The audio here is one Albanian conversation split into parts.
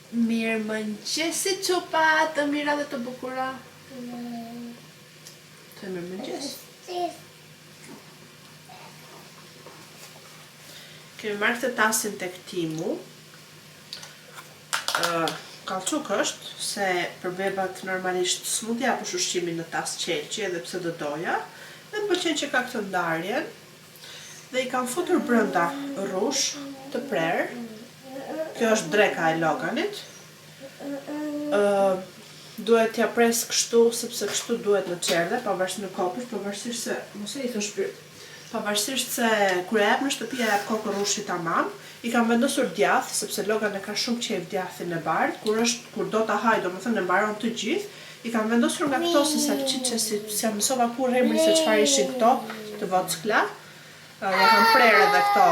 Mirë mëngjesi çupa, të mira dhe të bukura. Të mirë mëngjes. Kemi marrë këtë tasin tek Timu. Kallçuk është se për bebat normalisht s'mund t'jap ushqimin në tas qelqi edhe pse do doja. Dhe më pëlqen që ka këtë ndarjen. Dhe i kam futur brenda rrush të prerë. Kjo është dreka e Loganit. Duhet t'ja pres kështu, sepse kështu duhet në çerdhe, pavarësisht në kopës, pavarësisht se, mos e i thosh pyet. Pavarësisht se kur e jap në shtëpi e jap kokën rrushi tamam, i kam vendosur djath, sepse Logan e ka shumë qejf djathin e bardhë, kur do ta haj, domethënë e mbaron të gjithë, i kam vendosur nga këto si salçiçe, si ja mësova kur emrin se çfarë ishin këto, të vockla. Ja kam prerë edhe këto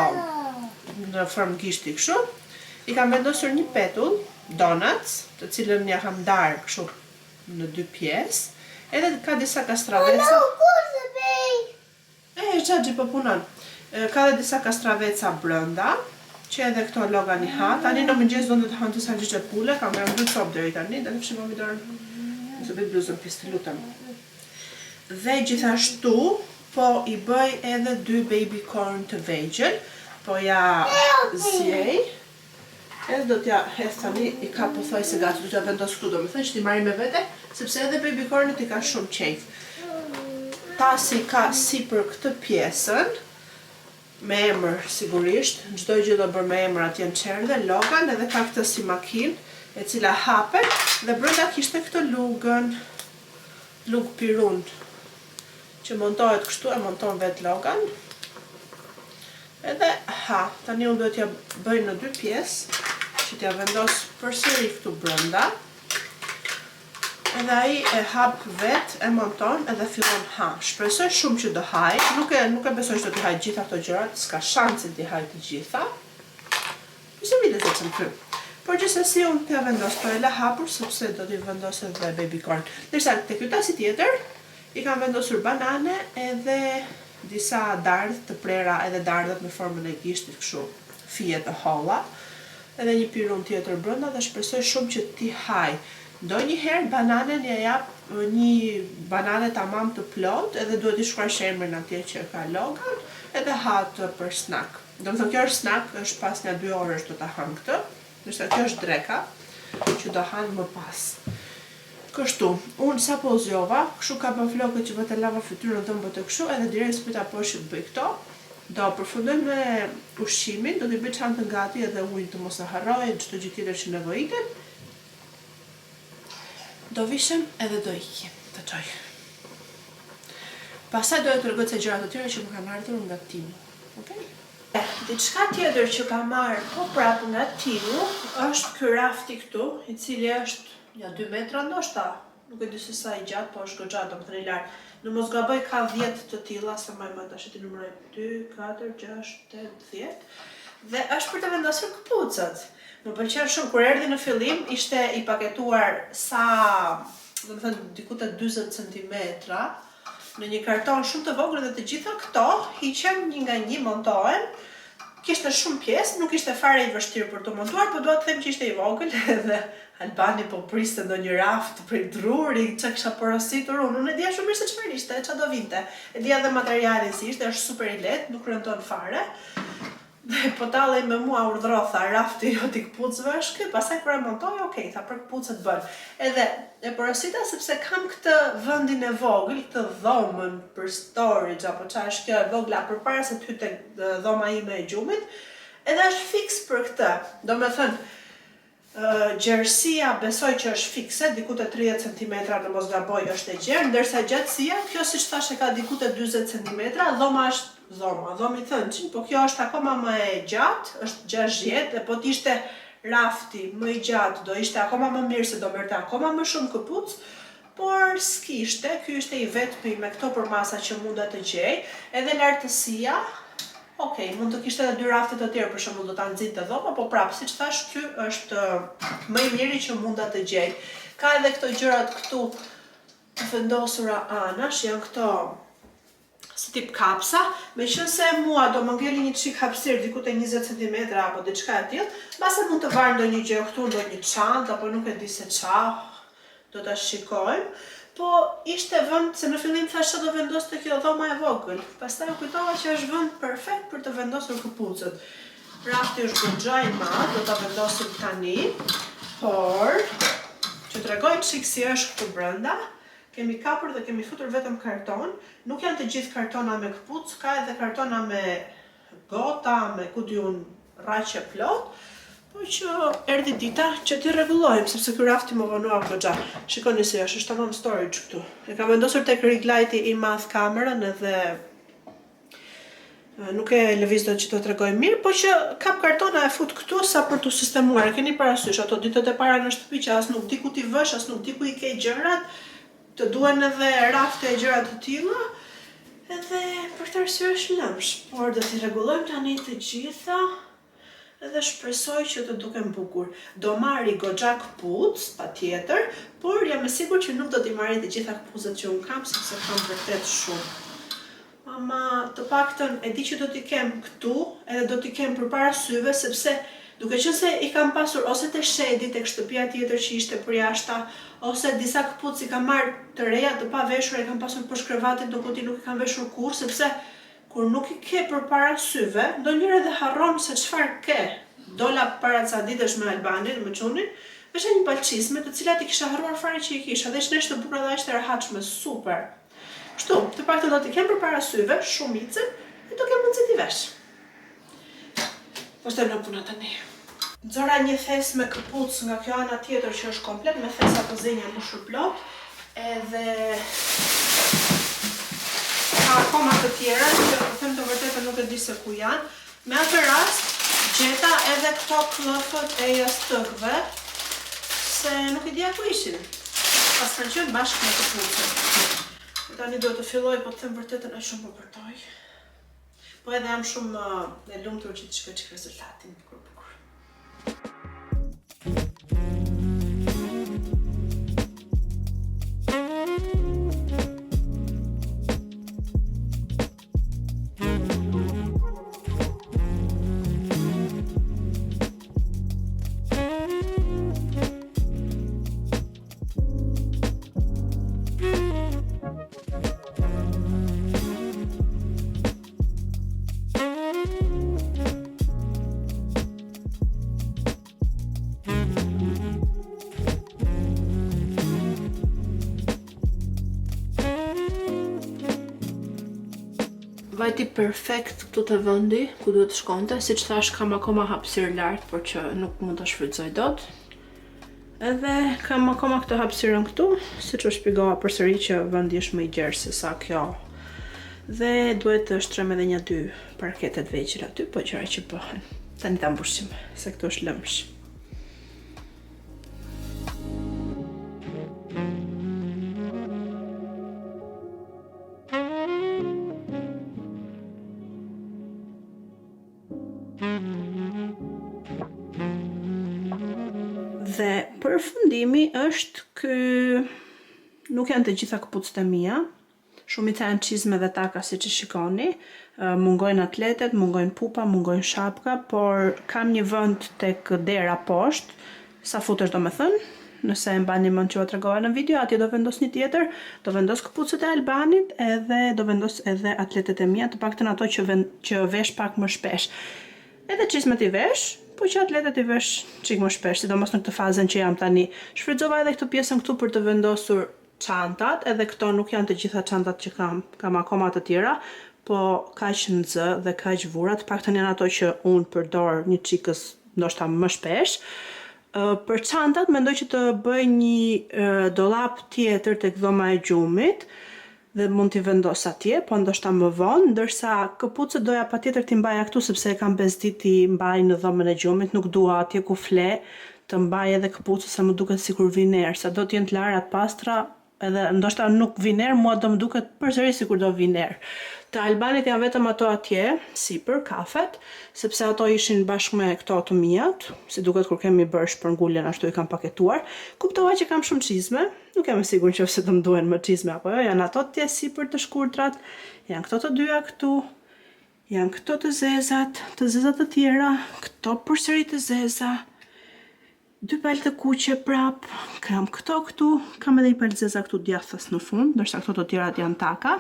në formë gishti kështu. I kam vendosur një petull, donuts, të cilën ja kam ndarë kështu në 2 pjesë, edhe ka disa kastraveca. Xhaxhi po punon. Ka dhe disa kastraveca brenda, që edhe këto Logan i ha. Tani në mëngjes do të hanë të salçiçe pule, kam bërë 2 copë deri tani, dhe fshim pomidorën. Nëse bëj bluzën pjesë, lutem. Dhe gjithashtu po i bëj edhe 2 baby corn të vegjël, po ja zjej. Edhe do t'ja hedh tani, i ka pothuajse gati, do t'ja vendos këtu, domethënë që t'i marrim me vete, sepse edhe baby cornit i ka shumë qejf. Tasi ka sipër këtë pjesën, me emër sigurisht, çdo gjë do bërë me emër atje në çerdhe, Logan, edhe ka këtë si makinë, e cila hapet, dhe brenda kishte këtë lugën, lugë pirun, që montohet kështu, e monton vetë Logan. Edhe tani unë duhet t'ja bëj në 2 pjesë, që t'ja vendos përsëri këtu brenda. Edhe ai e hap vetë, e monton edhe fillon ha. Shpresoj shumë që do haj, nuk e besoj që do t'i haj gjitha këto gjërat, s'ka shansin t'i haj të gjitha. Ishte mi lezetshëm ky. Por gjithsesi unë t'ja vendos për e la hapur, sepse do t'i vendos edhe baby corn. Ndërsa tek ky tasi tjetër, i kam vendosur banane edhe disa dardhë të prera, edhe dardhët në formën e gishtit kështu, fije të holla, edhe një pirun tjetër brenda dhe shpresoj shumë që t'i haj. Ndonjëherë bananen ja jap një banane tamam të plot, edhe duhet i shkruaj emrin atje që ka Logan, edhe ha atë për snack. Domethënë kjo është snack, është pas një 2 orësh do ta han këtë, ndërsa kjo është dreka që do han më pas. Kështu, unë sa po zjova, kështu ka bën flokët që të lava fytyrën të mbëtë kështu, edhe direkt spita poshtë të bëj këto. Do përfundoj me ushqimin, do t'i bëj çantën gati edhe ujin të mos e harroj, çdo gjë tjetër që nevojitet. Do vishem edhe do ikim, të çoj. Pastaj do t'ju tregoj se gjërat të tjera që më kanë ardhur nga Timu. Okej? Diçka tjetër që kam marrë po prapë nga Timu është ky rafti këtu, i cili është 2 metra ndoshta, nuk e di se sa i gjatë, po është goxha, domethënë i lartë. Në mos gaboj ka 10 të tilla, sa më më tash ti numëroj 2, 4, 6, 8, 10. Dhe është për të vendosur këpucët. Më pëlqen shumë, kur erdhi në fillim, ishte i paketuar domethënë diku te 40 centimetra, në një karton shumë të vogël dhe të gjitha këto hiqen një nga një, montohen. Kishte shumë pjesë, nuk ishte fare i vështirë për të montuar, por dua të them që ishte i vogël edhe Albani po priste ndonjë raft për druri, çka kisha porositur unë. Unë e dija shumë mirë se çfarë ishte, çfarë do vinte. E dija edhe materialin si ishte, është super i lehtë, nuk rëndon fare. Dhe po tallej me mua urdhërotha rafti jo t'i këpucëve është ky, pastaj kur e montoj, okay, tha për këpucët bën. Edhe e porosita sepse kam këtë vendin e vogël, këtë dhomën për storage apo çfarë është kjo e vogla përpara se të hyj tek dhoma ime e gjumit, edhe është fiks për këtë. Domethënë gjerësia besoj që është fikse, diku te 30 cm në mos gaboj është e gjerë, ndërsa gjatësia, kjo siç thash e ka diku te 40 cm, dhoma është dhomi thënçin, po kjo është akoma më e gjatë, është 60, e po t'ishte rafti më i gjatë, do ishte akoma më mirë se do merrte akoma më shumë këpucë, por s'kishte, ky ishte i vetmi me këto përmasa që munda të gjej, edhe lartësia, okej, mund të kishte edhe 2 rafte të tjerë, për shembull do ta nxinte dhoma, po prapë, siç thash, ky është më i miri që munda të gjej. Ka edhe këto gjërat këtu të vendosura anash, janë këto, si tip kapsa, meqense mua do më ngeli një çik hapësirë diku te 20 cm apo diçka e tillë, mbase mund të varr ndonjë gjë këtu, ndonjë çantë apo nuk e di se ç'a, do ta shikojmë. Po ishte vend se në fillim thashë do vendos te kjo dhoma e vogël. Pastaj u kujtova që është vend perfekt për të vendosur këpucët. Rafti është goxha i madh, do ta vendosim tani, por që t'rregoj çik si është këtu brenda. Kemi kapur dhe kemi futur vetëm karton, nuk janë të gjithë kartona me këpucë, ka edhe kartona me gota, me ku di unë rraqe plot, po që erdhi dita që t'i rregullojmë, sepse ky rafti më vonua goxha. Shikoni si është tamam storage këtu. E kam vendosur tek ring lighti i madh kamerën edhe nuk e lëviz dot që do t'rregoj mirë, po që kap kartona e fut këtu sa për t'u sistemuar. E keni parasysh ato ditët e para në shtëpi që as nuk di ku t'i vësh, as nuk di ku i ke gjërat. Të duen edhe rafte e gjëra të tilla, edhe për këtë arsye është lëmsh, por do t'i rregullojmë tani të gjitha edhe shpresoj që të duken bukur. Do marri goxha këpucë, patjetër, por jam e sigurt që nuk do t'i marri të gjitha këpucët që unë kam, sepse kam vërtet shumë. Ama të paktën e di që do t'i kem këtu, edhe do t'i kem përpara syve, sepse duke qenë se i kam pasur ose te shedi tek shtëpia tjetër që ishte përjashta, ose disa këpucë i kam marrë të reja të pa veshur, e kam pasur poshtë krevatit, do kuti nuk i kam veshur kurrë, sepse kur nuk i ke përpara syve, ndonjëherë edhe harron se çfarë ke. Dola para ca ditësh me Albanin, me çunin, vesha një palçizme të cilat i kisha harruar fare që i kisha, dhe ishte të bukur dhe ishte e rehatshme, super. Kështu, të paktën do t'i kem përpara syve, shumicën, e do kem mundësi t'i vesh. Po shtem në puna tani. Nxora një thes me këpucë nga kjo ana tjetër që është komplet me thesa të zënja mbushur plot, edhe ka akoma të tjera që po them të vërtetën nuk e di se ku janë. Me atë rast gjeta edhe këto klëfët e jastëkve, se nuk i dija ku ishin. Pas kanë qenë bashkë me këpucën. Tani do të filloj, po të them vërtetën aq shumë po përtoj. Po edhe jam shumë e lumtur që të shikoj çik rezultatin bukur. Vajti perfekt këtu te vendi ku duhet të shkonte, siç thash kam akoma hapësirë lart, por që nuk mund ta shfrytëzoj dot. Edhe kam akoma këtë hapësirën këtu, siç u shpjegova përsëri që vendi është më i gjerë se sa kjo. Dhe duhet të shtrem edhe 1-2 parkete të vegjël aty, po gjëra që bëhen. Tani ta mbushim, se këtu është lëmsh. Dhe përfundimi është ky, nuk janë të gjitha këpucët e mia, shumica janë çizme dhe taka siç e shikoni, mungojnë atletet, mungojnë pupa, mungojnë shapka, por kam një vend tek dera poshtë, sa futesh domethënë, nëse e mbani mend që u tregova në video, atje do vendos një tjetër, do vendos këpucët e Albanit edhe do vendos edhe atletet e mia, të paktën ato që vesh pak më shpesh. Edhe çizmet i vesh, po që atletet i vesh çik më shpesh, sidomos në këtë fazën që jam tani. Shfrytëzova edhe këtë pjesën këtu për të vendosur çantat, edhe këto nuk janë të gjitha çantat që kam akoma të tjera, po kaq nxë dhe kaq vura, të paktën janë ato që unë përdor një çikës ndoshta më shpesh. Për çantat mendoj që të bëj një dollap tjetër tek dhoma e gjumit, dhe mund t'i vendos atje, po ndoshta më vonë, ndërsa këpucët doja patjetër t'i mbaja këtu sepse e kam bezdit t'i mbaj në dhomën e gjumit, nuk dua atje ku fle të mbaj edhe këpucët, sa më duket sikur vjen erë, sa do t'jenë të lara të pastra, edhe ndoshta nuk viner, mua do më duket përsëri sikur do viner. Të Albanit janë vetëm ato atje, sipër, kafet, sepse ato ishin bashkë me këto të mijat, si duket kur kemi bërë shpërnguljen ashtu i kam paketuar. Kuptova që kam shumë çizme, nuk jam e sigurt nëse do më duhen më çizme apo jo, janë ato atje sipër të shkurtrat, janë këto të dyja këtu, janë këto të zezat të tjera, këto përsëri të zeza, 2 palë të kuqe prap, kam këto këtu, kam edhe 1 palë zeza këtu djathtas në fund, ndërsa këto të tjerat janë taka.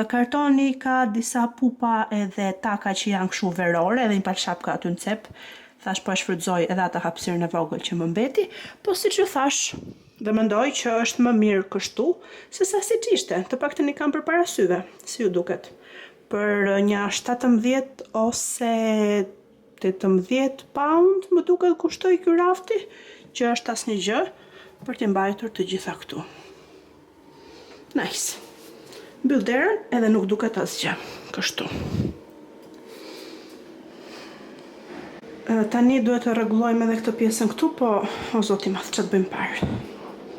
Kartoni ka disa pupa edhe taka që janë kështu verore, edhe 1 palë shapka aty në cep. Thash po e shfrytëzoj edhe atë hapësirën e vogël që më mbeti, po siç ju thash, dhe mendoj që është më mirë kështu, sesa siç ishte, të paktën i kam përpara syve, si ju duket. Për një 17 ose 18 pound më duket kushtoi ky rafti, që është asnjë gjë për t'i mbajtur të gjitha këtu. Nice. Mbyll derën edhe nuk duket asgjë. Kështu. Tani duhet të rregullojmë edhe këtë pjesën këtu, po o zoti i madh, ç'të bëjmë parë?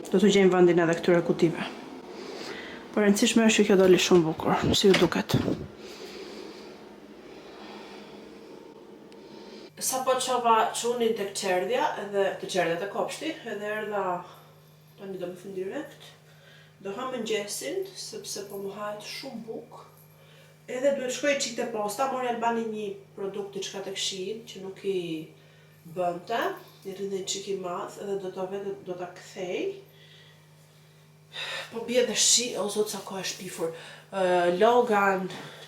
Do të gjejmë vendin edhe këtyre kutive. Por e rëndësishme është që kjo doli shumë bukur, si ju duket. Sa po qova qunin të qerdhja, edhe të qerdhja të kopshti, edhe erdha, tani do më thënë direkt, do ha mëngjesin, sepse po më hajt shumë buk, edhe duhet shkoj qik të posta, mori Albani një produkt diçka të kshit, që nuk i bënte, një rrindin qik i madh, edhe do ta kthej, po bie dhe shi, o zot sa ko e shpifur. Logan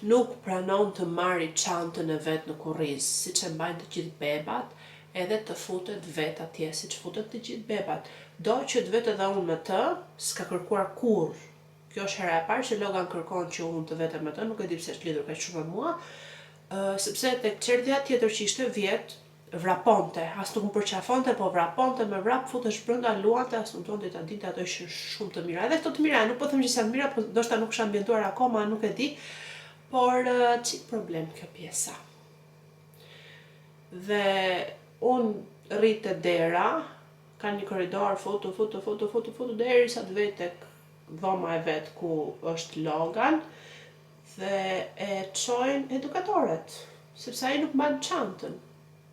nuk pranon të marri çantën e vet në kurriz, siç e mbajnë të gjithë bebat, edhe të futet vet atje, siç futet të gjithë bebat. Do që të vet edhe unë me të, s'ka kërkuar kurrë. Kjo është hera e parë që Logan kërkon që unë të vetem me të, nuk e di pse është lidhur kaq shumë me mua, sepse tek çerdhja tjetër që ishte vjet, vraponte, as nuk më përqafonte, po vraponte, me vrap futesh brenda, luante, as nuk donte ta dinte, ato ishin shumë të mira. Edhe këto të mira, nuk po them që janë mira, po ndoshta nuk është ambientuar akoma, nuk e di, por çik problem kjo pjesa. Dhe unë rrit te dera, ka një korridor, futu derisa të vej tek dhoma e vet ku është Logan, dhe e çojnë edukatorët, sepse ai nuk mban çantën.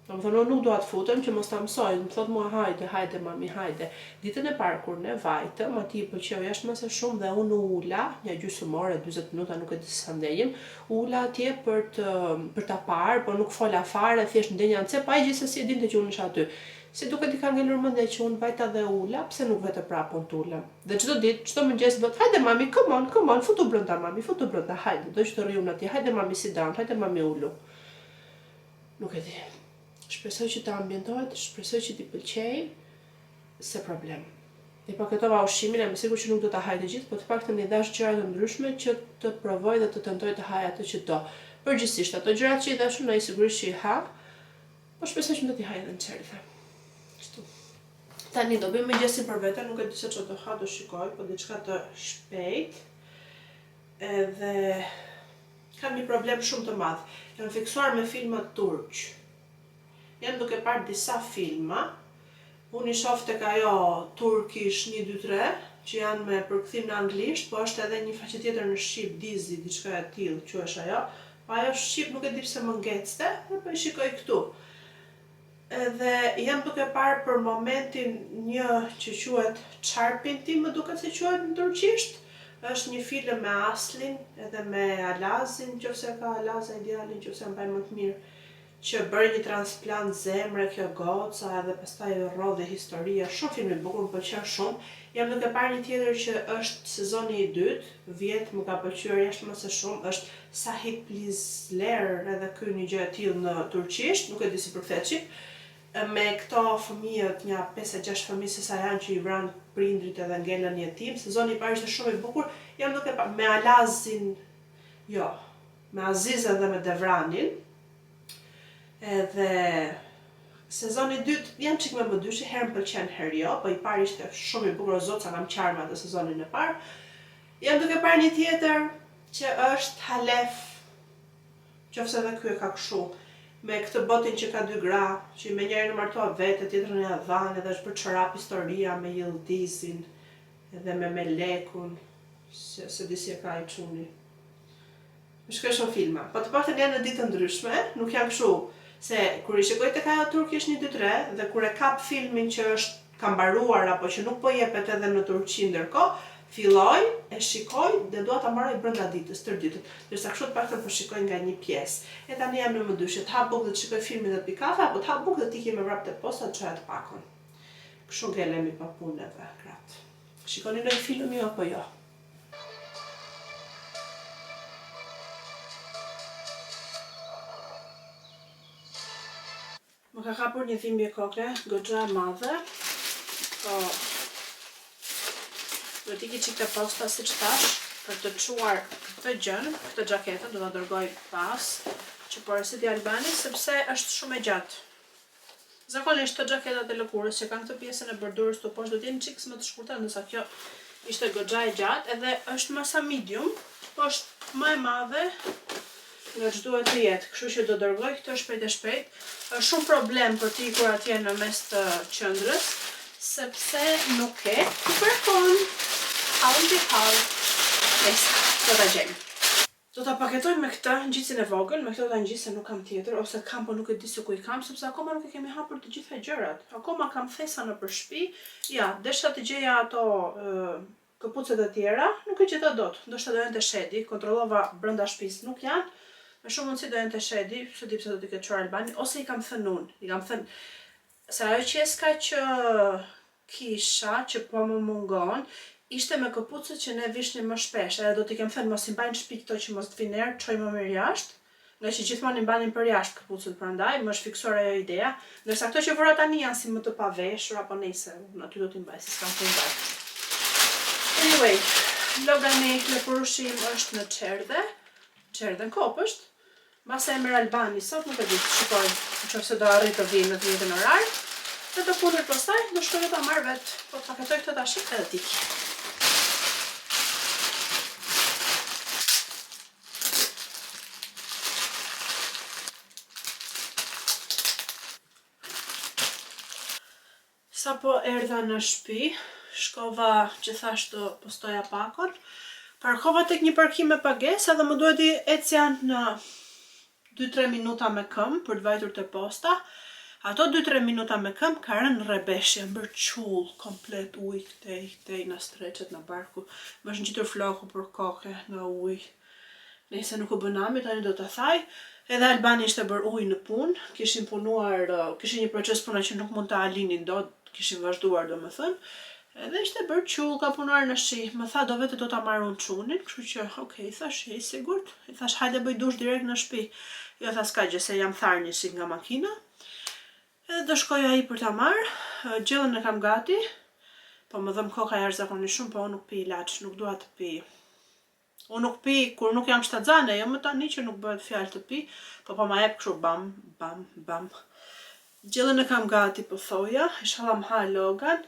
Do më thënë, unë nuk dua të futem që mos ta mësoj, më thot mua hajde mami, hajde. Ditën e parë kur ne vajtëm, ati i pëlqeu jashtëmase shumë dhe unë ula, një gjysmore, 40 minuta, nuk e di sa ndejim, ula atje për ta parë, por nuk fola fare, thjesht ndenja në cep, ai gjithsesi e dinte që unë isha aty. Si duket i ka ngelur mendja që unë vajta dhe ula, pse nuk vete prapë unë t'ulem. Dhe çdo ditë, çdo mëngjes do të hajde mami, come on, futu brenda mami, futu brenda, hajde, do që të rri unë atje, hajde mami sit down, hajde mami ulu. Nuk e di. Shpresoj që të ambientohet, shpresoj që t'i pëlqej, se problem. I paketova ushqimin, e më sigur që nuk do ta haj të gjithë, po të paktën i dash gjëra të ndryshme që të provoj dhe të tentoj të haj atë që do. Përgjithsisht, ato gjërat që i dashun ai sigurisht që i ha, po shpresoj që do t'i haj edhe në çerdhe. Kështu. Tani do bëjmë mëngjesin për vete, nuk e di se çfarë do ha, do shikoj, po diçka të shpejt. Edhe kam një problem shumë të madh. Jam fiksuar me filmat turq. Jam duke parë disa filma, unë i shoh tek ajo Turkish 1, 2, 3, që janë me përkthim në anglisht, po është edhe një faqe tjetër në shqip, Dizi, diçka e tillë, quhesh ajo. Po ajo shqip nuk e di pse më ngecte, po i shikoj këtu. Edhe jam duke parë për momentin një që quhet Çarpinti, më duket se quhet në turqisht. Është një film me Aslin, edhe me Alazin, nëse ka Alaza idealin, nëse mbaj më të mirë, që bëri një transplant zemre kjo goca, edhe pastaj rrodhi historia, shumë film i bukur, më pëlqen shumë. Jam duke parë një tjetër që është sezoni i 2, vjet më ka pëlqyer jashtëmase shumë, është Sahiplisler, edhe ky një gjë e tillë në turqisht, nuk e di si përkthehet, me këto fëmijët, një 5-6 fëmijë se sa janë që i vranë prindrit edhe ngelen një jetim. Sezoni i parë ishte shumë i bukur. Jam duke parë me Alazin, jo, me Azizën dhe me Devranin. Edhe sezoni i dytë jam çik me mëdyshi, herë më pëlqen, herë jo, po i pari ishte shumë i bukur, o zot sa kam qarme atë sezonin e parë. Jam duke parë një tjetër që është Halef, qofse edhe ky e ka kështu, me këtë botin që ka 2 gra, që me njërin e martua vete, tjetrën e dhanë, edhe është për çorap historia me Yıldizin, edhe me lekun, se disi e ka I çuni. Më shkoj shumë filma, po të paktën janë në ditë ndryshme, nuk janë kështu, se kur I shikoj tek ajo turkish 1, 2, 3 dhe kur e kap filmin që është ka mbaruar apo që nuk po jepet edhe në Turqi ndërkohë, filloj, e shikoj dhe dua ta mbaroj brenda ditës, tër ditën. Ndërsa kështu të paktën po shikoj nga një pjesë. E tani jam në mëdyshe, të hap bukë dhe të shikoj filmin dhe të pi kafe, apo të hap bukë dhe të ikim me vrap te posta të çoja të pakon. Kështu ngelemi pa punëve, gratë. Shikoni ndonjë film ju apo jo? Më ka kapur një dhimbje koke, goxha e madhe. Po do t'i qik te posta siç thash, për të çuar këtë gjën, këtë xhaketën do ta dërgoj pas, që porosit I Albanis, sepse është shumë e gjatë. Zakonisht të xhaketat e lëkurës që kanë këtë pjesën e bordurës të poshtë do t'jenë çik më të shkurtër, ndërsa kjo ishte goxha e gjatë, edhe është masa medium, po është më e madhe nga që duhet të jetë, kështu që do dërgoj këtë shpejt e shpejt. Është shumë problem për t'i ikur atje në mes të qendrës, sepse nuk e të përkon. Hallën të hallë. Nesa, do t'a gjejmë. Do t'a paketoj me këtë ngjitsin e vogël, me këtë do t'a ngjis se nuk kam tjetër, ose kam po nuk e di se ku I kam, sepse akoma nuk e kemi hapur të gjitha gjërat. Akoma kam thesa nëpër shtëpi. Ja, desha të gjeja ato këpucet e tjera, nuk e gjeta dot. Ndoshta do jenë te shedi, kontrollova brenda shtëpisë, nuk janë. Me shumë mundësi do jenë te shedi, se di pse do t'i ketë çuar Albani, ose I kam thënë unë. I kam thënë se ajo qeska që kisha, që po më mungon, ishte me këpucët që ne vishnim më shpesh, edhe do t'i kem thënë mos I mbajnë shtëpi këto që mos t'vi erë, çoj më mirë jashtë, nga që gjithmonë I mbanin për jashtë këpucët prandaj, më është fiksuar ajo ideja, ndërsa këto që vëra tani janë si më të paveshur apo nejse, unë aty do t'i mbaj, si s'kam të mbaj. Anyway, logani lëpurushim është në Çerdhe në Kopësht, masa e merr Albani sot, nuk e di, shikoj, nëse do arrit të vi në të njëjtën orar, dhe të punët pastaj, do shkoj ta marr vet, po ta paketoj këtë tash edhe t'iki. Sa po erdha në shtëpi, shkova që thash të postoja pakon, parkova tek një parkim me pagesë edhe më duhet I ecja në 2-3 minuta me këmbë për të vajtur te posta. Ato 2-3 minuta me këmbë ka rënë rrebeshje, bër qull, komplet ujë këtej në streqet në barku. Më është ngjitur floku për koke nga uji. Nëse nuk u bën ami, tani do të thaj. Edhe Albani ishte bër ujë në punë, kishin punuar, kishin një proces puna që nuk mund ta alinin dot, kishin vazhduar domethënë. Edhe ishte bër qull, ka punuar në shi. Më tha do vetë do ta marr unë çunin, kështu që okay, thash, I sigurt. I thash hajde bëj dush direkt në shtëpi. Jo tha s'ka gjë se jam tharë një shik nga makina. Edhe do shkoj ai për ta marr. Gjellën e kam gati. Po më dhëm koka jashtëzakonisht shumë, po unë nuk pi ilaç, nuk dua të pi. Unë nuk pi kur nuk jam shtatzane, jo më tani që nuk bëhet fjalë të pi, po ma jep kështu bam, bam, bam. Gjellën e kam gati, po thoja, inshallah më ha logan,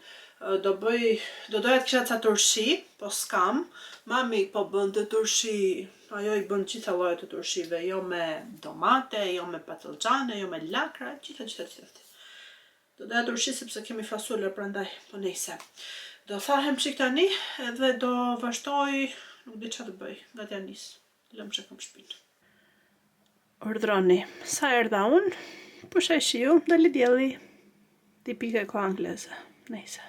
do doja të kisha ca turshi, po s'kam. Mami po bën të turshi, ajo I bën gjitha llojet të turshive, jo me domate, jo me patlıxhane, jo me lakra, gjitha. Do doja turshi sepse kemi fasole prandaj, po nejse. Do thahem çik tani edhe do vazhdoj. Nuk di çfarë të bëj, gati janë nis. Lëm që kam shpinë. Ordroni, sa erdha unë, po shiu, dali dielli. Tipike ko angleze. Nejse.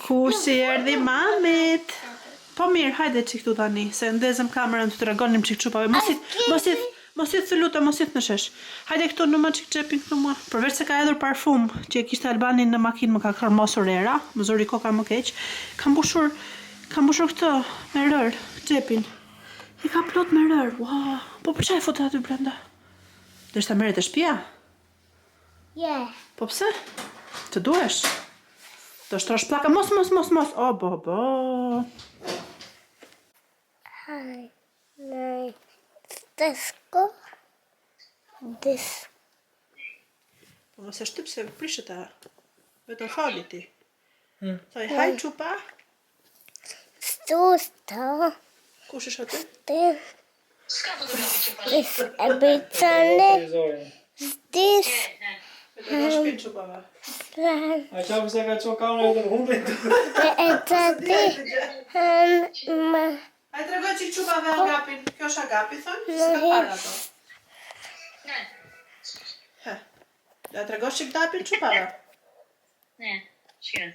Kush si erdhi mamit? Po mirë, hajde çik tu tani, se ndezëm kamerën të tregonim çik çupave. Mos i të lutem, mos i të në shesh. Hajde këtu në më çik xhepin këtu mua. Përveç se ka hedhur parfum që e kishte Albani në makinë, më ka kërmosur era, më zori koka më keq. Kam mbushur këtë me rër, xhepin. I ka plot me rër, wow. Po për çfarë e futet aty brenda? Deshta merret te shtëpia? Yeah. Po pse? Të duhesh? Do shtrosh pllaka, mos. O, bo. Hi. Tesco. This. Po mos e shtyp se prishet a. Vetëm fali ti. Thoj, haj çupa. Stusta. Kush është aty? This a bit on it. This. Vetëm shpinë çupave. Lan. A qapi se ka qo kamera e të humbit. Ai tregoj çik çupave agapin. Kjo është agapi thon? S'ka para ato. Ha. Ja tregosh çik dapin çupave. Ne, shkën.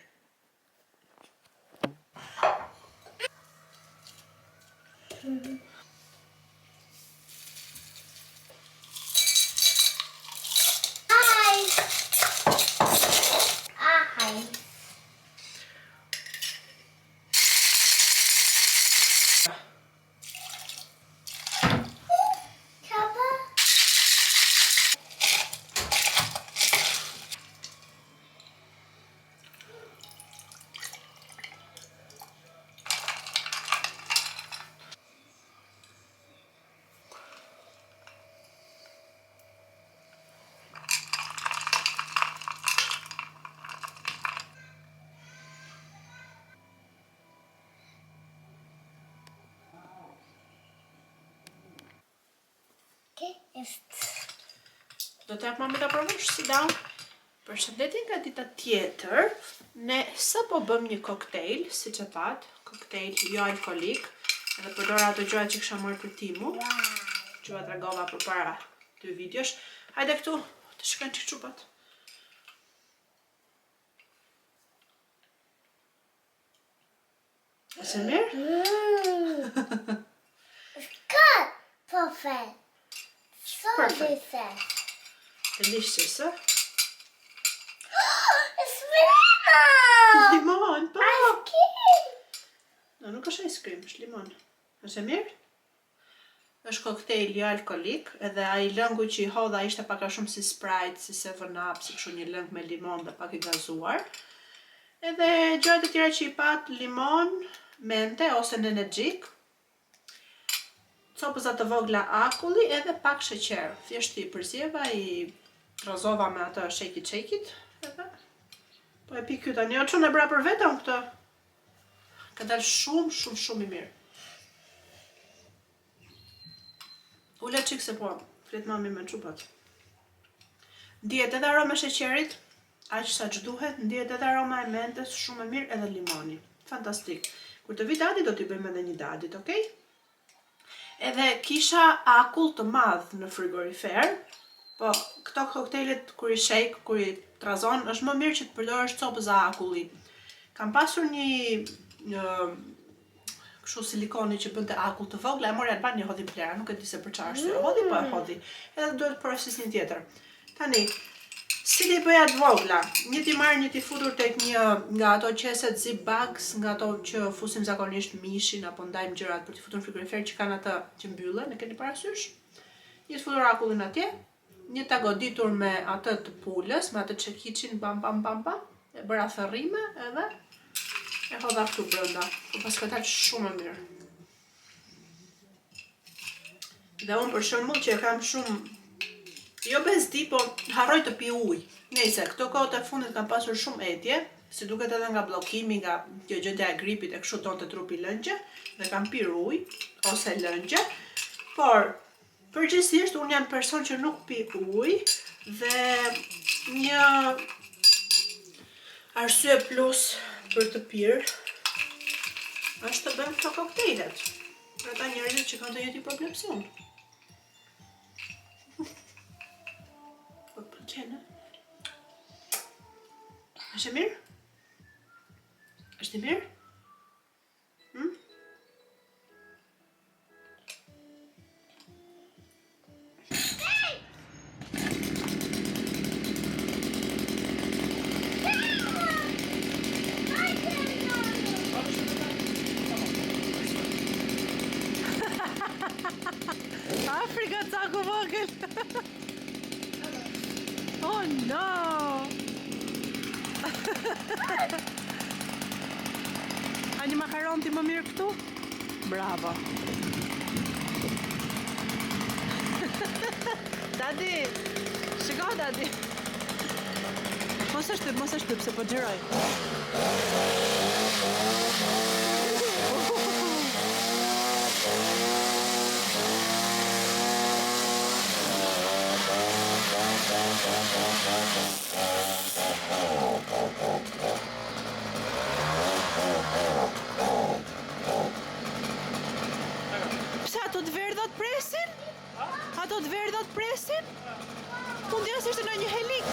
Do të jap mami ta provosh si down. Përshëndetje nga dita tjetër. Ne sapo bëm një koktejl, siç e that, koktejl jo alkolik, edhe përdor ato gjëra që kisha marrë për Timu. Që va tregova përpara 2 videosh. Hajde këtu, të shikojnë çik çupat. Është mirë? Perfect. So Perfect. delicious. Delicious, ë? It's limon. Limon, po! Ice cream. No, nuk është ice cream, është limon. Është mirë? Është koktejl jo alkolik, edhe ai lëngu që i hodha ishte pak a shumë si Sprite, si 7-Up, si kështu një lëng me limon dhe pak i gazuar. Edhe gjërat e tjera që i pat, limon, mente ose energjik, copëza të vogla akulli edhe pak sheqer. Thjesht i përzjeva, i rozova me atë shake-it, edhe po e pi ky tani. O çon e bra për vetëm këtë. Ka dalë shumë i mirë. Ule çik se po, flet mami me çupat. Ndihet edhe aroma e sheqerit, aq sa ç'duhet, ndihet edhe aroma e mentes, shumë e mirë, edhe limoni. Fantastik. Kur të vi dadi do t'i bëjmë edhe një dadit, okay? Edhe kisha akull të madh në frigorifer, po këto koktejlet kur i shake, kur i trazon, është më mirë që të përdorësh copëza akulli. Kam pasur një kështu silikoni që bënte akull të vogla, e mori Albani hodhi plera, nuk e di se për çfarë arsye hodhi, po e hodhi. Edhe duhet porosis një tjetër. Tani, si t'i bëja të vogla? Një t'i marrë, një t'i futur tek një nga ato qeset zip bags, nga ato që fusim zakonisht mishin apo ndajmë gjërat për t'i futur në frigorifer që kanë atë që mbyllen, e keni parasysh? Një t'futur akullin atje, një t'a goditur me atë të pulës, me atë çekiçin bam, e bëra thërrime edhe e hodha këtu brenda, po pas ka dalë shumë e mirë. Dhe unë për shembull që e kam shumë, jo bezdi, po harroj të pi ujë. Nëse këto kohët e fundit kam pasur shumë etje, si duket edhe nga bllokimi, nga kjo gjendja e gripit e kështu tonte trupi lëngje, dhe kam pirë ujë ose lëngje, por përgjithsisht unë jam person që nuk pi ujë dhe një arsye plus për të pirë është të bëjmë këto koktejlet. Për ata njerëzit që kanë të njëjtin problem si unë. Po pëlqen, ë? Është e mirë? Është e mirë? Afrika caku vogël. Oh no. A një makaron ti më mirë këtu? Bravo. Dadi, shiko dadi. Mos e shtyp se po xhiroj. Mund të ishte në një helik.